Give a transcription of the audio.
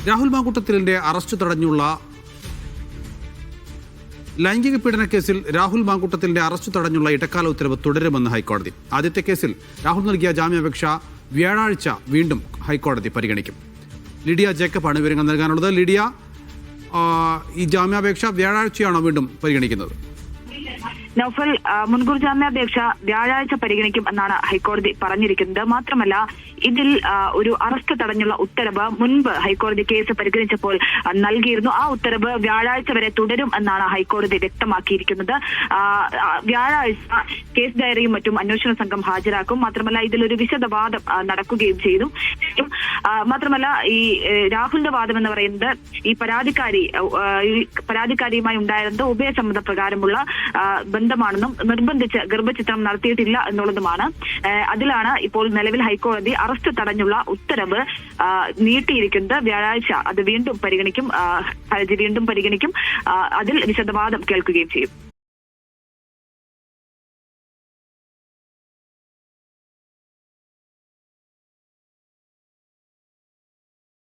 Rahul മാങ്കൂട്ടത്തിലിന്റെ arrest തടഞ്ഞുള്ള ലൈംഗിക പീഡന കേസിൽ രാഹുൽ മാങ്കൂട്ടത്തിലിന്റെ അറസ്റ്റ് തടഞ്ഞുള്ള ഇടക്കാല ഉത്തരവ് തുടരുമെന്ന് ഹൈക്കോടതി. ആദ്യത്തെ കേസിൽ രാഹുൽ നൽകിയ ജാമ്യാപേക്ഷ വ്യാഴാഴ്ച വീണ്ടും ഹൈക്കോടതി പരിഗണിക്കും. ലിഡിയ ജേക്കബാണ് വിവരങ്ങൾ നൽകാനുള്ളത്. ലിഡിയ, ഈ ജാമ്യാപേക്ഷ വ്യാഴാഴ്ചയാണോ വീണ്ടും പരിഗണിക്കുന്നത്? നൗഫൽ, മുൻകൂർ ജാമ്യാപേക്ഷ വ്യാഴാഴ്ച പരിഗണിക്കും എന്നാണ് ഹൈക്കോടതി പറഞ്ഞിരിക്കുന്നത്. മാത്രമല്ല, ഇതിൽ ഒരു അറസ്റ്റ് തടഞ്ഞുള്ള ഉത്തരവ് മുൻപ് ഹൈക്കോടതി കേസ് പരിഗണിച്ചപ്പോൾ നൽകിയിരുന്നു. ആ ഉത്തരവ് വ്യാഴാഴ്ച വരെ തുടരും എന്നാണ് ഹൈക്കോടതി വ്യക്തമാക്കിയിരിക്കുന്നത്. വ്യാഴാഴ്ച കേസ് ഡയറിയും മറ്റും അന്വേഷണ സംഘം ഹാജരാക്കും. മാത്രമല്ല, ഇതിലൊരു വിശദവാദം നടക്കുകയും ചെയ്തു. മാത്രമല്ല, ഈ രാഹുലിന്റെ വാദം എന്ന് പറയുന്നത് ഈ പരാതിക്കാരിയുമായി ഉണ്ടായിരുന്നത് ഉഭയസമ്മത പ്രകാരമുള്ള ബന്ധമാണെന്നും നിർബന്ധിച്ച് ഗർഭചിത്രം നടത്തിയിട്ടില്ല എന്നുള്ളതുമാണ്. അതിലാണ് ഇപ്പോൾ നിലവിൽ ഹൈക്കോടതി അറസ്റ്റ് തടഞ്ഞുള്ള ഉത്തരവ് നീട്ടിയിരിക്കുന്നത്. വ്യാഴാഴ്ച അത് വീണ്ടും പരിഗണിക്കും, ഹർജി വീണ്ടും പരിഗണിക്കും. അതിൽ വിശദവാദം കേൾക്കുകയും ചെയ്യും.